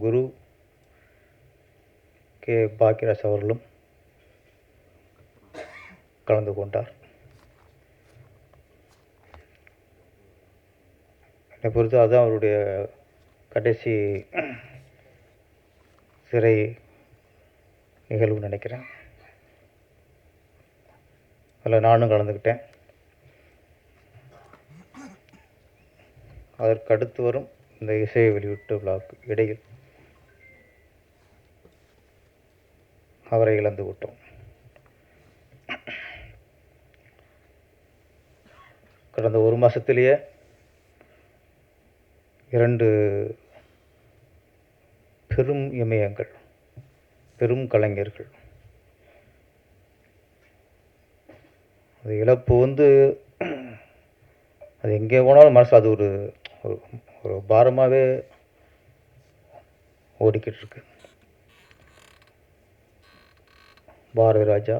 குரு K Bhagyaraj அவர்களும் கலந்து கொண்டார். என்னை பொறுத்து அதுதான் அவருடைய கடைசி சிறை நிகழ்வு நினைக்கிறேன். அதில் நானும் கலந்துக்கிட்டேன். அதற்கு அடுத்து வரும் இந்த இசையை வெளியிட்டு விழாவுக்கு இடையில் அவரை இழந்து விட்டோம். கடந்த ஒரு மாதத்திலேயே 2 பெரும் இமயங்கள், பெரும் கலைஞர்கள். அது இழப்பு அது எங்கே போனாலும் மனசு அது ஒரு ஒரு பாரமாகவே ஓடிக்கிட்டு இருக்கு. பாரதி ராஜா,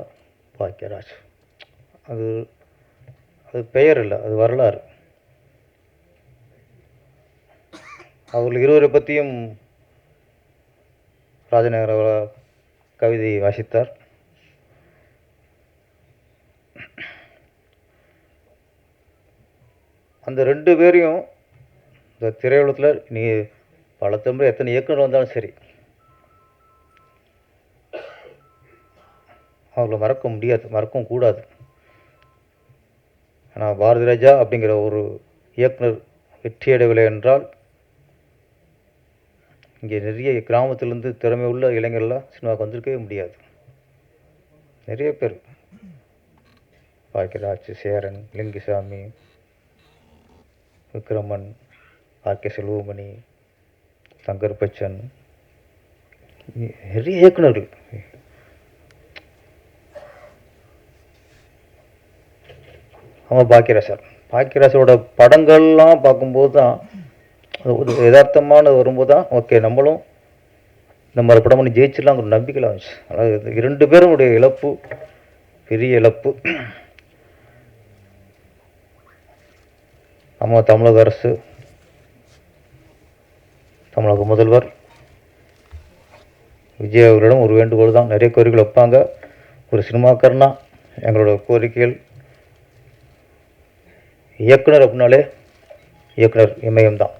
பாக்கியராஜ், அது பெயர் இல்லை, அது வரலாறு. அவர்கள் இருவரை பற்றியும் ராஜநகர கவிதை வாசித்தார். அந்த 2 பேரையும் இந்த திரையுலகத்தில் நீ பல தம்பி எத்தனை இயக்குனர் வந்தாலும் சரி, அவங்கள மறக்க முடியாது, மறக்கவும் கூடாது. ஆனால் பாரதி ராஜா அப்படிங்கிற ஒரு இயக்குனர் வெற்றியடையவில்லை என்றால் இங்கே நிறைய கிராமத்திலேருந்து திறமை உள்ள இளைஞர்கள்லாம் சினிமாவுக்கு வந்திருக்கவே முடியாது. நிறைய பேர், பாக்கியராஜ், சேரன், லிங்குசாமி, விக்ரமன், ஆர்கே செல்வமணி, சங்கர் பச்சன், நிறைய இயக்குநர்கள். அவன் பாக்கியராஜோட படங்கள்லாம் பார்க்கும்போது தான் ஒரு யதார்த்தமான வரும்போது தான் ஓகே நம்மளும் இந்த மாதிரி படம் பண்ணி ஜெயிச்சிடலாம் ஒரு நம்பிக்கையில் வந்துச்சு. அதாவது 2 பேருடைய இழப்பு பெரிய இழப்பு. நம்ம தமிழக அரசு, தமிழக முதல்வர் விஜய் அவர்களிடம் ஒரு வேண்டுகோள் தான். நிறைய கோரிக்கைகள் வைப்பாங்க. ஒரு சினிமாக்காரனா எங்களோட கோரிக்கைகள், இயக்குனர் அப்படின்னாலே இயக்குனர் இமயம் தான்.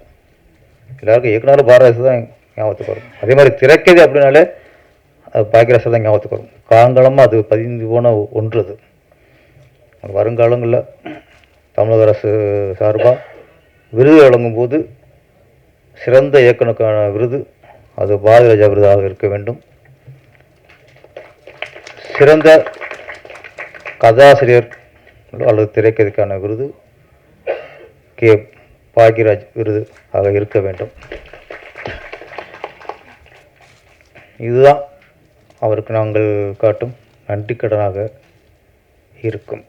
எல்லாருக்கும் இயக்குனர் பாரதி தான் ஞாபகத்துக்கு வரும். அதே மாதிரி திரைக்கதை அப்படின்னாலே அது பாக்கியராஜ் தான் ஞாபகத்துக்கு வரும். காலங்காலமாக அது பதிந்து போன ஒன்று. அது வருங்காலங்களில் தமிழக அரசு சார்பாக விருது வழங்கும்போது சிறந்த இயக்குனருக்கான விருது அது பாரதி ராஜா விருதாக இருக்க வேண்டும். சிறந்த கதாசிரியர் அல்லது திரைக்கதைக்கான விருது கே பாக்கியராஜ் விருது ஆக இருக்க வேண்டும். இதுதான் அவருக்கு நாங்கள் காட்டும் நன்றி கடனாக இருக்கும்.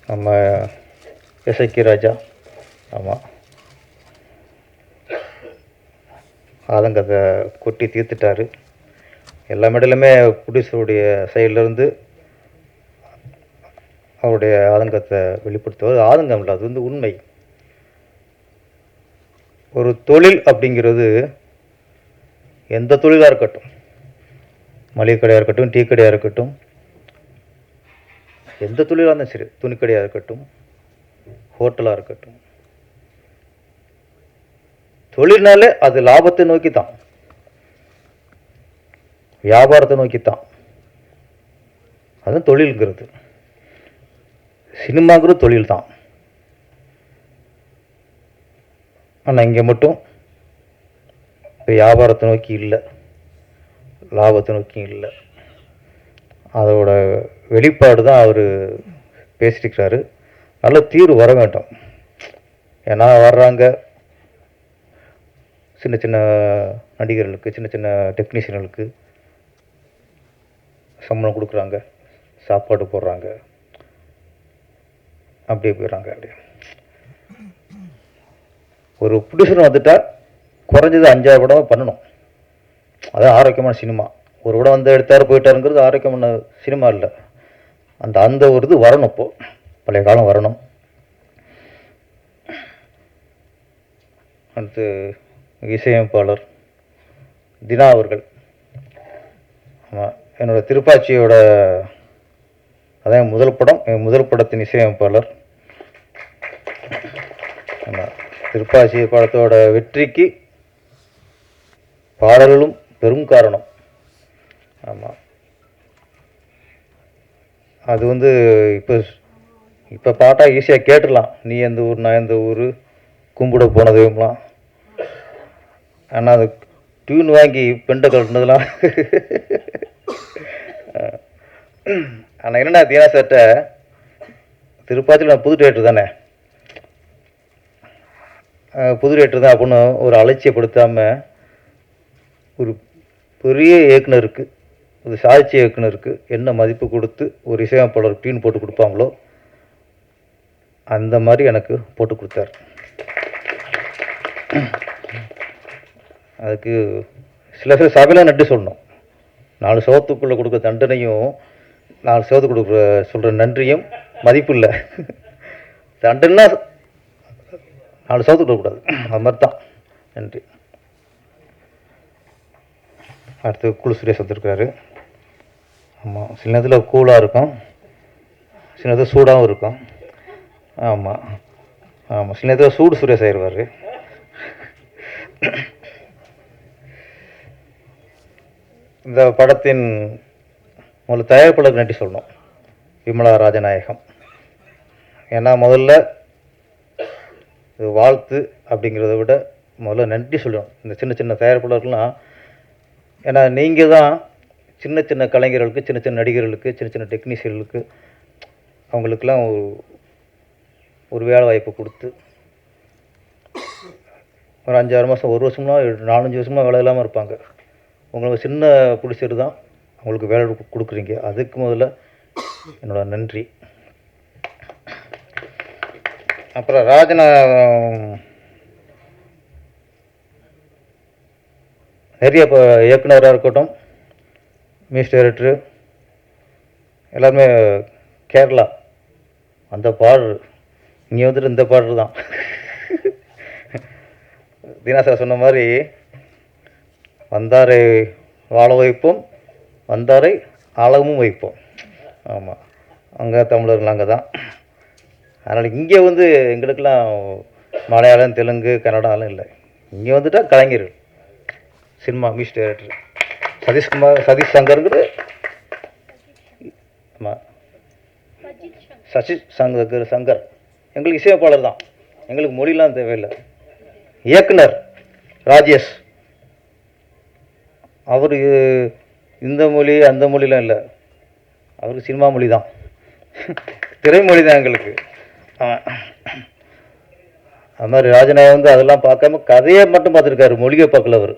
நம்ம இசைக்கு ராஜா, ஆமாம், ஆதங்கத்தை கொட்டி தீர்த்துட்டார். எல்லா மெடலுமே ப்ரொடியூசருடைய சைட்லேருந்து அவருடைய ஆதங்கத்தை வெளிப்படுத்துவது ஆதங்கம் இல்லை, அது உண்மை. ஒரு தொழில் அப்படிங்கிறது எந்த தொழிலாக இருக்கட்டும், மளிகை கடையாக இருக்கட்டும், டீ கடையாக இருக்கட்டும், எந்த தொழிலாக இருந்தாலும் சரி, துணிக்கடையாக இருக்கட்டும், ஹோட்டலாக இருக்கட்டும், தொழில்னாலே அது லாபத்தை நோக்கி தான், வியாபாரத்தை நோக்கி தான். அதுதான் தொழில்ங்கிறது. சினிமாங்கிறது தொழில் தான். ஆனால் இங்கே மட்டும் வியாபாரத்தை நோக்கி இல்லை, லாபத்தை நோக்கி இல்லை. அதோட வெளிப்பாடு தான் அவர் பேசியிருக்கிறாரு. நல்ல தீர்வு வர வேண்டும். ஏன்னா வர்றாங்க சின்ன சின்ன நடிகர்களுக்கு, சின்ன சின்ன டெக்னீஷியன்களுக்கு சம்பளம் கொடுக்குறாங்க, சாப்பாடு போடுறாங்க, அப்படியே போயிடுறாங்க. அப்படியே ஒரு ப்ரொடியூசர் வந்துட்டால் குறைஞ்சது 5-6 படம் பண்ணணும். அதான் ஆரோக்கியமான சினிமா. ஒரு படம் வந்து எடுத்தார் போயிட்டாருங்கிறது ஆரோக்கியமான சினிமா இல்லை. அந்த ஒரு இது வரணும். இப்போது பழைய காலம் வரணும். அடுத்து இசையமைப்பாளர் தினா அவர்கள். ஆமாம், என்னோடய திருப்பாச்சியோட அதான் முதல் படம், என் முதல் படத்தின் இசையமைப்பாளர். ஆமாம், திருப்பாச்சி படத்தோட வெற்றிக்கு பாடல்களும் பெரும் காரணம். ஆமாம், அது வந்து இப்போ பாட்டாக ஈஸியாக கேட்டுடலாம். நீ எந்த ஊர், நான் எந்த ஊர், கும்பிட போனதுலாம். ஆனால் அது டியூன் வாங்கி பெண்டை கழட்டினதுலாம். ஆனால் என்னென்னா தீனா சார்ட்ட திருப்பாச்சியில் நான் புது டேரக்டர் தானே, புது டேரக்டர் தான் அப்படின்னு ஒரு அலட்சியப்படுத்தாமல் ஒரு பெரிய இயக்குனருக்கு, ஒரு சாட்சி இயக்குனருக்கு என்ன மதிப்பு கொடுத்து ஒரு இசையமைப்பாளர் டியூன் போட்டு கொடுப்பாங்களோ அந்த மாதிரி எனக்கு போட்டு கொடுத்தார். அதுக்கு சில சபையில் நன்றி சொல்லணும். 4 சவத்துக்குள்ளே கொடுக்குற தண்டனையும் 4 சவத்துக்கு கொடுக்குற சொல்கிற நன்றியும் மதிப்பு இல்லை. தண்டனைனா 4 சவத்துக்கு கொடுக்கக்கூடாது, அது மாதிரி தான். நன்றி. அடுத்து குழு சுரேஷ் வந்துருக்காரு. ஆமாம், சில நேரத்தில் கூலாக இருக்கும், சில நேரத்தில் சூடாகவும் இருக்கும். ஆமாம் ஆமாம், சில நேரத்தில் சூடு சுரேஷ் ஆயிடுவார். இந்த படத்தின் முதல்ல தயாரிப்பாளருக்கு நன்றி சொல்லணும், விமலா ராஜநாயகம். ஏன்னா முதல்ல வாழ்த்து அப்படிங்கிறத விட முதல்ல நன்றி சொல்லணும் இந்த சின்ன சின்ன தயாரிப்பாளருக்கெலாம். ஏன்னா நீங்கள் தான் சின்ன சின்ன கலைஞர்களுக்கு, சின்ன சின்ன நடிகர்களுக்கு, சின்ன சின்ன டெக்னீஷியர்களுக்கு அவங்களுக்கெல்லாம் ஒரு வேலை வாய்ப்பு கொடுத்து ஒரு 5-6 மாதம், 1 வருஷம்லாம் 4-5 வருஷமாக வேலை இல்லாமல் இருப்பாங்க. உங்களுக்கு சின்ன பிடிச்சது தான் அவங்களுக்கு வேலை கொடுக்குறீங்க. அதுக்கு முதல்ல என்னோட நன்றி. அப்புறம் நிறைய இப்போ இயக்குனராக இருக்கட்டும், மியூசிக் டைரக்டரு எல்லாருமே கேரளா அந்த பாடல் இங்கே வந்துட்டு இந்த பாடல் தான். தீனா சார் சொன்ன மாதிரி வந்தாரை வாழ வைப்போம், வந்தாரை ஆழமும் வைப்போம். ஆமாம், அங்கே தமிழர்கள் அங்கே தான். அதனால் இங்கே வந்து எங்களுக்கெல்லாம் மலையாளம், தெலுங்கு, கன்னடாலாம் இல்லை. இங்கே வந்துட்டால் கலைஞர்கள், சினிமா மியூசிக் டைரக்டர் சதீஷ் சங்கருங்கிற, ஆமாம் சதீஷ் சங்கர் எங்களுக்கு இசையமைப்பாளர் தான். எங்களுக்கு மொழிலாம் தேவையில்லை. இயக்குனர் ராஜேஷ், அவர் இந்த மொழி அந்த மொழிலாம் இல்லை, அவருக்கு சினிமா மொழி தான், திரைமொழி தான் எங்களுக்கு. அது மாதிரி ராஜநாயகம் வந்து அதெல்லாம் பார்க்காம கதையை மட்டும் பார்த்துருக்காரு, மொழியை பார்க்கல அவர்.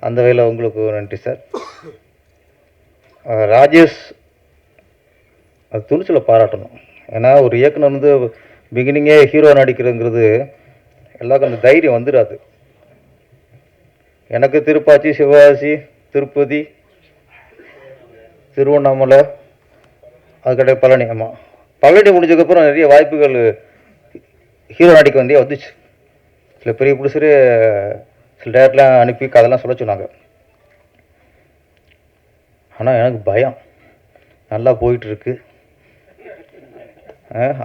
அந்த வகையில் உங்களுக்கு நன்றி சார். ராஜேஷ் அது துணிச்சலை பாராட்டணும். ஏன்னா ஒரு இயக்குனர் வந்து பிகினிங்கே ஹீரோ நடிக்கிறதுங்கிறது எல்லாருக்கும் அந்த தைரியம் வந்துடாது. எனக்கு திருப்பாச்சி, சிவகாசி, திருப்பதி, திருவண்ணாமலை, அதுக்கடையே பழனி. ஆமாம், பழனி முடிஞ்சதுக்கப்புறம் நிறைய வாய்ப்புகள் ஹீரோ நடிக்க வேண்டிய வந்துச்சு. சில பெரிய புடிசரு சில டேரக்டர்லாம் அனுப்பி கதெல்லாம் சொல்ல சொன்னாங்க. ஆனால் எனக்கு பயம். நல்லா போயிட்டுருக்கு,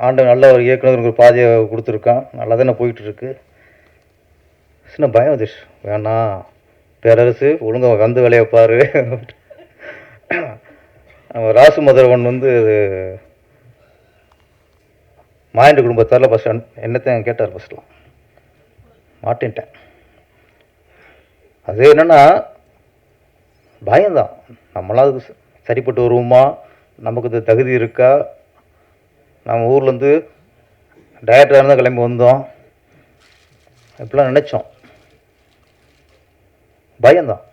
ஆண்டு நல்ல ஒரு இயக்குனர் ஒரு பாதையை கொடுத்துருக்கான், நல்லா தானே போயிட்டுருக்கு. சின்ன பயம் வந்துச்சு, வேணாம் பேரரசு ஒழுங்காக வந்து வேலையை பாரு. ராசு மதுரவன் வந்து மாயண்ட குடும்பத்தாரில் ஃபஸ்ட் என்னத்தையும் கேட்டார். ஃபஸ்ட்லாம் மாட்டேன்ட்டேன். அது என்னென்னா பயம்தான். நம்மளாம் அதுக்கு சரிப்பட்டு வருவோமா, நமக்கு இது தகுதி இருக்கா, நம்ம ஊர்லேருந்து டைரக்டராக இருந்தால் கிளம்பி வந்தோம், இப்படிலாம் நினச்சோம். பயம்தான்.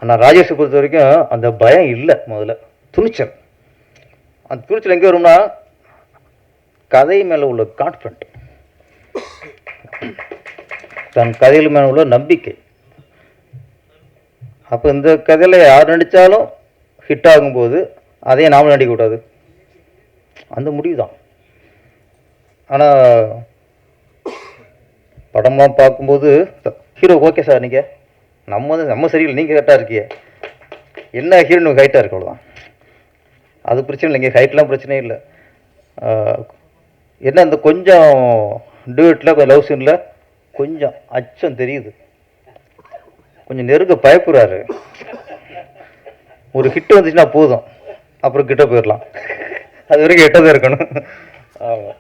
ஆனால் ராஜேஷை பொறுத்த வரைக்கும் அந்த பயம் இல்லை. முதல்ல துணிச்சல். அந்த துணிச்சல் எங்கே வரும்னா கதை மேலே உள்ள கான்ஃபிடென்ட், தன் கதையில் மேலே உள்ள நம்பிக்கை. அப்போ இந்த கதையில் யார் நடித்தாலும் ஹிட் ஆகும்போது அதையே நாமளும் நடிக்கக்கூடாது, அந்த முடிவு தான். ஆனால் படமாக பார்க்கும்போது ஹீரோ ஓகே சார், நீங்கள் நம்ம சரியில்லை, நீங்கள் கரெக்டாக இருக்கீங்க, என்ன ஹீரோனுக்கு ஹைட்டாக இருக்கு, அவ்வளோதான். அது பிரச்சனை இல்லைங்க, ஹைட்லாம் பிரச்சனையே இல்லை. என்ன இந்த கொஞ்சம் டூட்டில் கொஞ்சம் லவ் சீனில் கொஞ்சம் அச்சம் தெரியுது, கொஞ்சம் நெருங்க பயப்படுறாரு. ஒரு ஹிட் வந்துச்சுன்னா போதும், அப்புறம் கிட்ட போயிடலாம், அது வரைக்கும் எட்டதான் இருக்கணும். ஆமாம்,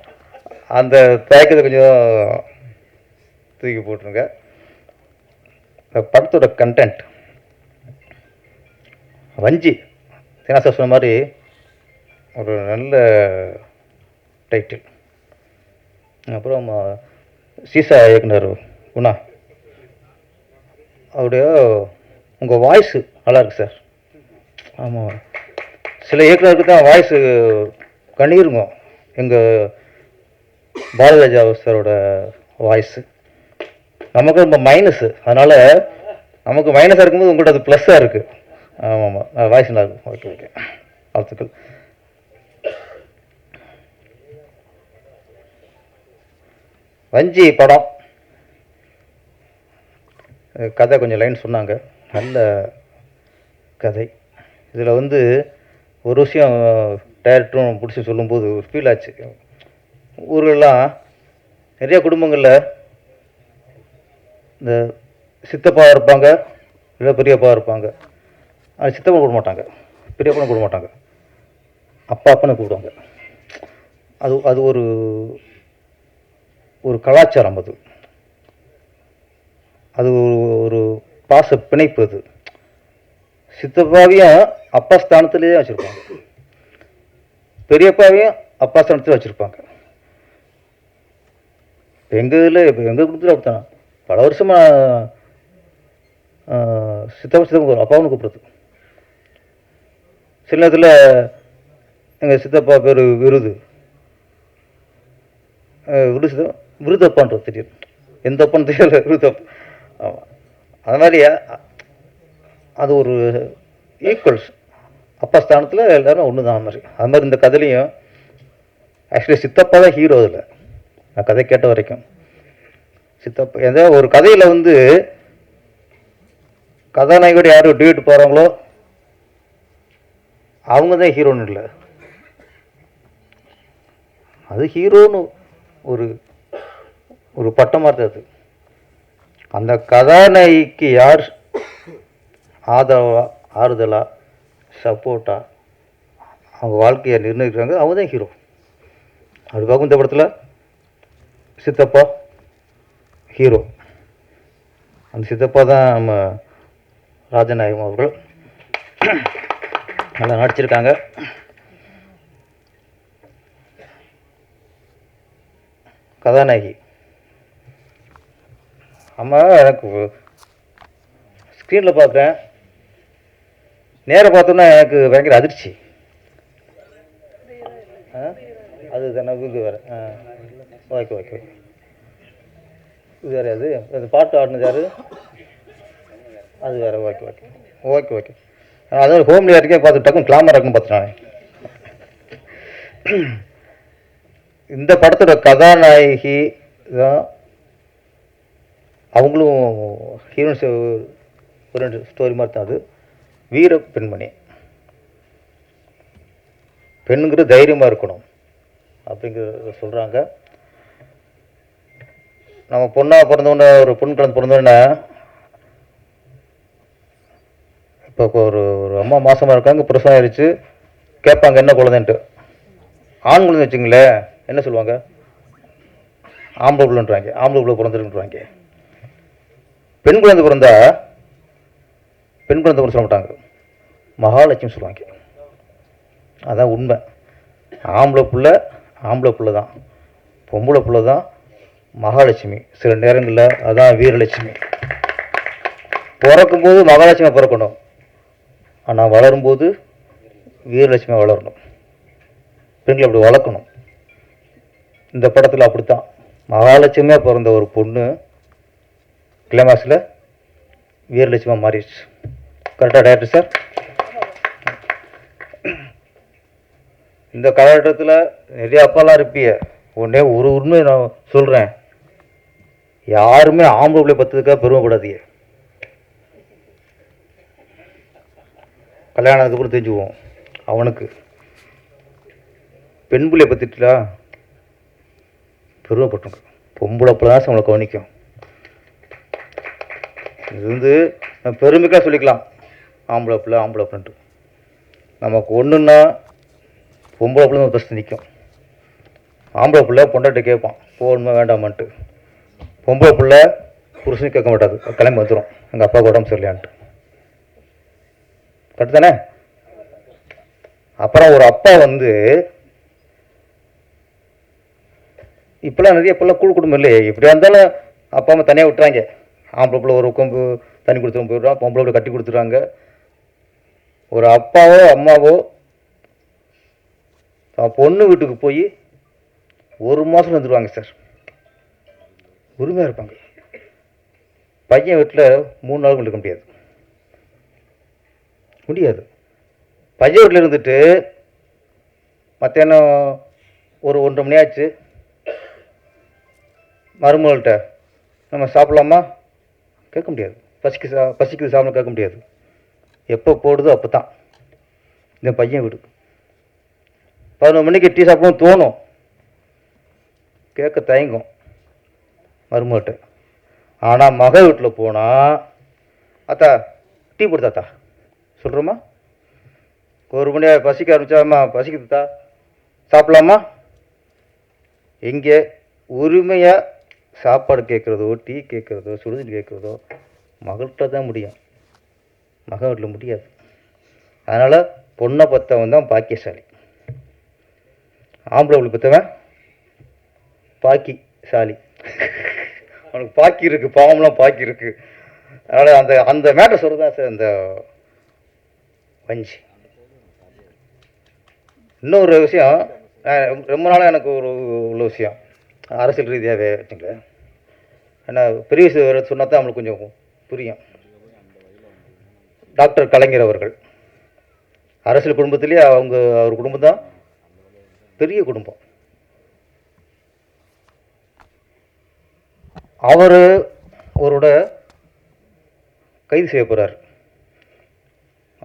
அந்த தயக்கத்தை கொஞ்சம் தூக்கி போட்டுருங்க. படத்தோட கண்டென்ட் வஞ்சி தினாசா சொன்ன மாதிரி ஒரு நல்ல டைட்டில். அப்புறம் சீசா இயக்குனர் குணா, அவருடைய உங்கள் வாய்ஸு நல்லா இருக்கு சார். ஆமாம், சில இயக்குனருக்கு தான் வாய்ஸு கண்ணீருங்க. எங்கள் பாரதிராஜா சாரோட வாய்ஸு நமக்கு ரொம்ப மைனஸு, அதனால் நமக்கு மைனஸாக இருக்கும்போது உங்கள்கிட்ட அது ப்ளஸ்ஸாக இருக்குது. ஆமாம், வாய்ஸ் நல்லா இருக்கும். ஓகே ஓகே, வாழ்த்துக்கள். வஞ்சி படம் கதை கொஞ்சம் லைன் சொன்னாங்க, நல்ல கதை. இதில் வந்து ஒரு விஷயம் டைரக்டரும் பிடிச்சி சொல்லும்போது ஒரு ஃபீல் ஆச்சு. ஊர்களெலாம் நிறைய குடும்பங்களில் இந்த சித்தப்பா இருப்பாங்க, இல்லை பெரியப்பா இருப்பாங்க. அது சித்தப்பா கூப்பிட மாட்டாங்க, பெரியப்பா கூப்பிட மாட்டாங்க, அப்பா அப்பன்னு கூப்பிடுவாங்க. அது ஒரு ஒரு கலாச்சாரம், அது ஒரு பாச பிணைப்பு. அது சித்தப்பாவையும் அப்பா ஸ்தானத்திலேயே வச்சுருப்பாங்க, பெரியப்பாவையும் அப்பா ஸ்தானத்தில் வச்சுருப்பாங்க. எங்கள் இதில் இப்போ எங்கள் குடும்பத்தில் அப்படித்தான், பல வருஷமாக சித்தப்பா அப்பாவும் கூப்பிட்றது. சில நேரத்தில் எங்கள் சித்தப்பா பேர் விருதப்பான்றது தெரியும், எந்த அப்பான்னு தெரியல, விருதப்பா. ஆமாம், அது மாதிரி அது ஒரு ஈக்குவல்ஸ், அப்பா ஸ்தானத்தில் எல்லாரும் ஒன்று தான். அது மாதிரி இந்த கதையிலையும் ஆக்சுவலி சித்தப்பா தான் ஹீரோ. அதில் நான் கதை கேட்ட வரைக்கும் சித்தப்பா ஏதாவது ஒரு கதையில் வந்து கதாநாயகோட யாரும் டியூட் போகிறாங்களோ அவங்க தான் ஹீரோன்னு இல்லை, அது ஹீரோன்னு ஒரு ஒரு பட்டமாக இருந்தது. அந்த கதாநாயகிக்கு யார் ஆறுதலா சப்போர்ட்டா அவங்க வாழ்க்கையை நிர்ணயிக்கிறாங்க, அவங்க தான் ஹீரோ. அதுக்காகவும் இந்த படத்தில் சித்தப்பா ஹீரோ. அந்த சித்தப்பா தான் நம்ம ராஜநாயகம் அவர்கள் நல்லா நடிச்சிருக்காங்க. கதாநாயகி அம்மா எனக்கு ஸ்க்ரீனில் பார்க்குறேன், நேராக பார்த்தோன்னா எனக்கு பயங்கர அதிர்ச்சி. அது தானே இது வேறு. ஓகே ஓகே, இது வேறு. அது பாட்டு ஆடினது யார்? அது வேறு. Okay okay okay okay. அதாவது ஹோம்லியாக இருக்கே பார்த்து டக்குன்னு கிளாமராக இருக்குன்னு பார்த்துட்டானே. இந்த படத்தோட கதாநாயகி தான், அவங்களும் ஹீரோயின்ஸ் ஒரு ரெண்டு ஸ்டோரி மாதிரி தான். அது வீர பெண்மணி, பெண்ணுங்கிறது தைரியமாக இருக்கணும் அப்படிங்கிறத சொல்கிறாங்க. நம்ம பொண்ணாக பிறந்தோன்னே, ஒரு பொண்ணு குழந்தை பிறந்தோன்னே, இப்போ ஒரு அம்மா மாதமாக இருக்காங்க, பிரசவம் ஆயிடுச்சு, கேட்பாங்க என்ன குழந்தைன்ட்டு. ஆண் குழந்தை வச்சுங்களேன் என்ன சொல்லுவாங்க? ஆம்பளை பிள்ளைன்றாங்க, ஆம்பளை பிள்ளை பிறந்துருன்றாங்க. பெண் குழந்தை பிறந்தா பெண் குழந்தை பிறந்த சொல்ல மாட்டாங்க, மகாலட்சுமி சொல்லுவாங்க. அதான் உண்மை. ஆம்பளை பிள்ளை தான், பொம்பளை பிள்ளை தான் மகாலட்சுமி. சில நேரங்களில் அதான் வீரலட்சுமி. பிறக்கும்போது மகாலட்சுமி பிறக்கணும், ஆனால் வளரும்போது வீரலட்சுமி வளரணும். பெண்களை அப்படி வளர்க்கணும். இந்த படத்தில் அப்படித்தான், மகாலட்சுமியாக பிறந்த ஒரு பொண்ணு கிளைமாக்ஸில் வீரலட்சுமியாக மாறிடுச்சு. கரெக்டாக டைரக்டர் சார்? இந்த காலகட்டத்தில் நிறைய அப்பாலாம் இருப்பிய, உடனே ஒரு உண்மை நான் சொல்கிறேன், யாருமே ஆம்பளை பிள்ளை பற்றதுக்காக பெருமைப்படாதீங்க. கல்யாணத்துக்கு கூட தெரிஞ்சுக்குவோம். அவனுக்கு பெண் பிள்ளையை பற்றிட்டா பெருமைப்பட்டுங்க. பொம்பளை பிள்ளை தான் அவங்களை கவனிக்கும். இது வந்து பெருமைக்காக சொல்லிக்கலாம், ஆம்பளை பிள்ளைன்ட்டு. நமக்கு ஒன்றுன்னா பொம்பளை பிள்ளை ஃபஸ்ட்டு நிற்கும். ஆம்பளை பிள்ளை பொண்டாட்டி கேட்பான் போகணுமா வேண்டாமான்ட்டு. பொம்பளை பிள்ளை புருஷனும் கேட்க மாட்டாது, கிளம்பி வந்துடும் எங்கள் அப்பாவுக்கு உடம்பு சரியில்லையான்ட்டு. கரெக்டு தானே? அப்புறம் ஒரு அப்பா வந்து இப்போலாம் நிறைய இப்போல்லாம் கூழ் குடும்பம் இல்லையே, இப்படியா இருந்தாலும் அப்பா அம்மா தனியாக விட்டுறாங்க. ஆம்பளை பிள்ளை ஒரு கொம்பு தண்ணி கொடுத்துட்டு போயிடுறான், பொம்பளை பிள்ளை கட்டி கொடுத்துட்றாங்க. ஒரு அப்பாவோ அம்மாவோ பொண்ணு வீட்டுக்கு போய் ஒரு மாதம் வந்துடுவாங்க சார், உரிமையாக இருப்பாங்க. பையன் வீட்டில் 3 நாள் இருக்க முடியாது. பையன் வீட்டில் இருந்துட்டு மத்தியானம் ஒரு 1:30 மணி ஆச்சு, மருமகள்கிட்ட நம்ம சாப்பிட்லாமா கேட்க முடியாது. பசிக்குது சாப்பிட கேட்க முடியாது. எப்போ போடுதோ அப்போ தான். இந்த பையன் வீடு 11 மணிக்கு டீ சாப்பிடணும் தோணும், கேட்க தயங்கும் மருமகிட்ட. ஆனால் மக வீட்டில் போனால் அத்தா டீ போடுதாத்தா சொல்கிறோமா. 1 மணி பசிக்க ஆரம்பிச்சாம்மா பசிக்குதுத்தா சாப்பிட்லாமா. இங்கே உரிமையாக சாப்பாடு கேட்குறதோ டீ கேட்குறதோ சுடுதண்ணி கேட்குறதோ மகள்கிட்ட தான் முடியும், மக வீட்டில் முடியாது. அதனால் பொண்ணை பற்றவன் தான் பாக்கியசாலி, ஆம்பளை வீட்டில் பற்றவன் பாக்கிசாலி. அவனுக்கு பாக்கி இருக்குது, பாவம்லாம் பாக்கி இருக்குது. அதனால் அந்த அந்த மேட்டர் சொல்கிறது தான் சார் இந்த வஞ்சி. இன்னொரு விஷயம், ரொம்ப நாளாக எனக்கு உள்ள விஷயம் அரசியல் ரீதியாகவே வச்சுங்களேன். ஏன்னா பெரிய சொன்னால் தான் நம்மளுக்கு கொஞ்சம் புரியும். டாக்டர் கலைஞர் அவர்கள் அரசியல் குடும்பத்திலேயே அவர் குடும்பம் தான் பெரிய குடும்பம். அவர் அவரோட கைது செய்ய போகிறார்.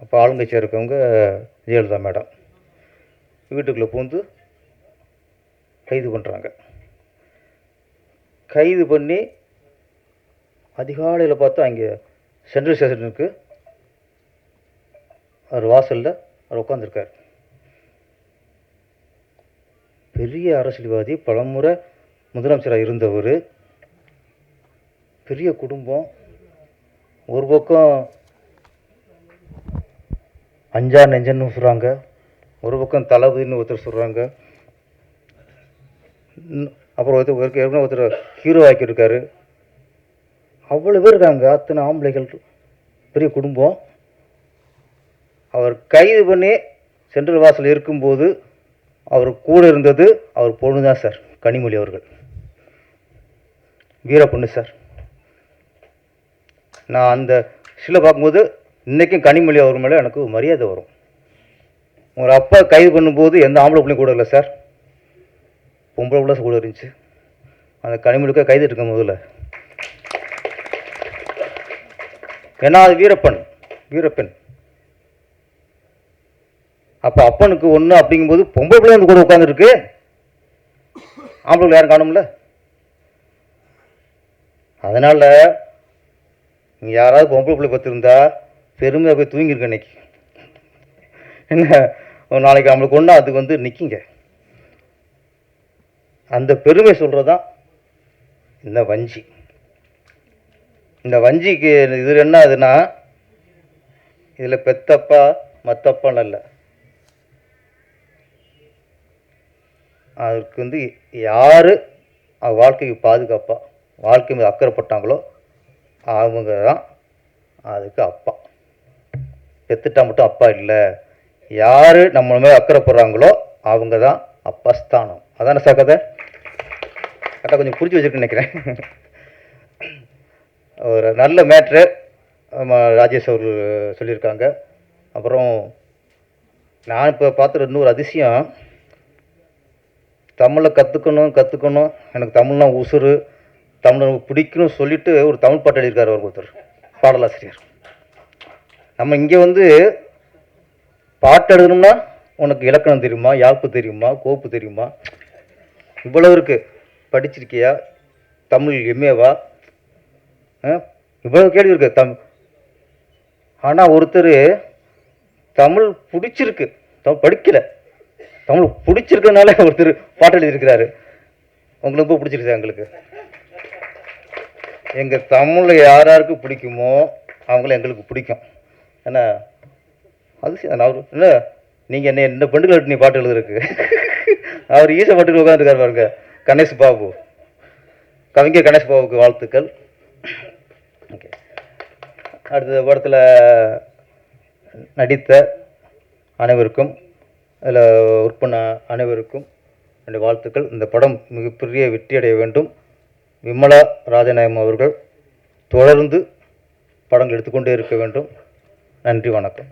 அப்போ ஆளுங்கட்சியாக இருக்கவங்க ஜெயலலிதா மேடம் வீட்டுக்குள்ளே பூந்து கைது பண்ணுறாங்க. கைது பண்ணி அதிகாலையில் பார்த்தா அங்கே சென்ட்ரல் ஸ்டேஷனுக்கு அவர் வாசலில் அவர் உட்காந்துருக்கார். பெரிய அரசியல்வாதி, பலமுறை முதலமைச்சராக இருந்தவர், பெரிய குடும்பம். ஒரு பக்கம் அஞ்சா நெஞ்சன்னு சொல்கிறாங்க, ஒரு பக்கம் தளபதினு ஒருத்தர் சொல்கிறாங்க, அப்புறம் ஒருத்தர் ஹீரோ ஆக்கியிருக்காரு. அவ்வளோ பேர் இருக்காங்க, அத்தனை ஆம்பளைகள், பெரிய குடும்பம். அவர் கைது பண்ணி சென்ட்ரல் வாசல் இருக்கும்போது அவர் கூட இருந்தது அவர் பொண்ணு தான் சார், கனிமொழி அவர்கள், வீர பொண்ணு சார். நான் அந்த சில பார்க்கும்போது இன்றைக்கும் கனிமொழி அவர் மேலே எனக்கு மரியாதை வரும். ஒரு அப்பா கைது பண்ணும்போது எந்த ஆம்பளை பிள்ளையும் கூட இல்லை சார், பொம்பளை பிள்ளை கூட இருந்துச்சு. அந்த கனிமொழிக்காக கைது இருக்கும் முதல்ல. ஏன்னா அது வீரப்பெண். அப்போ அப்பனுக்கு ஒன்று அப்படிங்கும்போது பொம்பளை பிள்ளை வந்து கூட உட்காந்துருக்கு, ஆம்பளை பிள்ளை யாரும் காணும்ல. அதனால் நீங்கள் யாராவது பொம்பளை பிள்ளை பார்த்துருந்தா பெருமையாக போய் தூங்கியிருக்க இன்னைக்கு. என்ன ஒரு நாளைக்கு நம்மளுக்கு ஒன்றா அதுக்கு வந்து நிற்கிங்க. அந்த பெருமை சொல்கிறது தான் இந்த வஞ்சி. இந்த வஞ்சிக்கு இதில் என்ன ஆகுதுன்னா, இதில் பெத்தப்பா மற்றப்பான்னு இல்லை, அதுக்கு வந்து யார் வாழ்க்கைக்கு பாதுகாப்பா வாழ்க்கை மீது அக்கறைப்பட்டாங்களோ அவங்க தான் அதுக்கு அப்பா. பெத்துட்டா மட்டும் அப்பா இல்லை, யார் நம்ம மேலே அக்கறைப்படுறாங்களோ அவங்க தான் அப்பா ஸ்தானம். அதான சார் கதை? கரெக்டாக கொஞ்சம் புரிஞ்சு வச்சுருக்குன்னு நினைக்கிறேன். ஒரு நல்ல மேட்ரு ராஜேஷ் அவர்கள் சொல்லியிருக்காங்க. அப்புறம் நான் இப்போ பார்த்துட்டு இன்னொரு அதிசயம், தமிழை கற்றுக்கணும், எனக்கு தமிழ்னா உசுறு, தமிழை பிடிக்கணும்னு சொல்லிட்டு ஒரு தமிழ் பாட்டு எழுதியிருக்காரு அவர் ஒருத்தர், பாடலாசிரியர். நம்ம இங்கே வந்து பாட்டு எழுதணும்னா உனக்கு இலக்கணம் தெரியுமா, யாப்பு தெரியுமா, கோப்பு தெரியுமா, இவ்வளவு இருக்கு, படிச்சிருக்கியா, தமிழ் எம்ஏவா, இவ்வளவு கேள்வி இருக்கு. ஆனால் ஒருத்தர் தமிழ் பிடிச்சிருக்கு, தமிழ் படிக்கல, தமிழ் பிடிச்சிருக்கனால ஒருத்தர் பாட்டு எழுதியிருக்கிறாரு. உங்களுக்கு ரொம்ப பிடிச்சிருக்கா? எங்களுக்கு எங்கள் தமிழ் யாராருக்கு பிடிக்குமோ அவங்கள எங்களுக்கு பிடிக்கும். ஏன்னா அது அவர் இல்லை, நீங்கள் என்ன இந்த பெண்டுகள் நீ பாட்டு எழுதுறதுக்கு அவர் ஈஸ பாட்டுக்கு உட்காந்துருக்காரு பாருங்க. கணேஷ் பாபு, கவிஞர் கணேஷ் பாபுக்கு வாழ்த்துக்கள். ஓகே, அடுத்த படத்தில் நடித்த அனைவருக்கும், அதில் ஒர்க் பண்ண அனைவருக்கும் என்னுடைய வாழ்த்துக்கள். இந்த படம் மிகப்பெரிய வெற்றியடைய வேண்டும். விமலா ராஜநாயகம் அவர்கள் தொடர்ந்து படங்கள் எடுத்துக்கொண்டே இருக்க வேண்டும். நன்றி, வணக்கம்.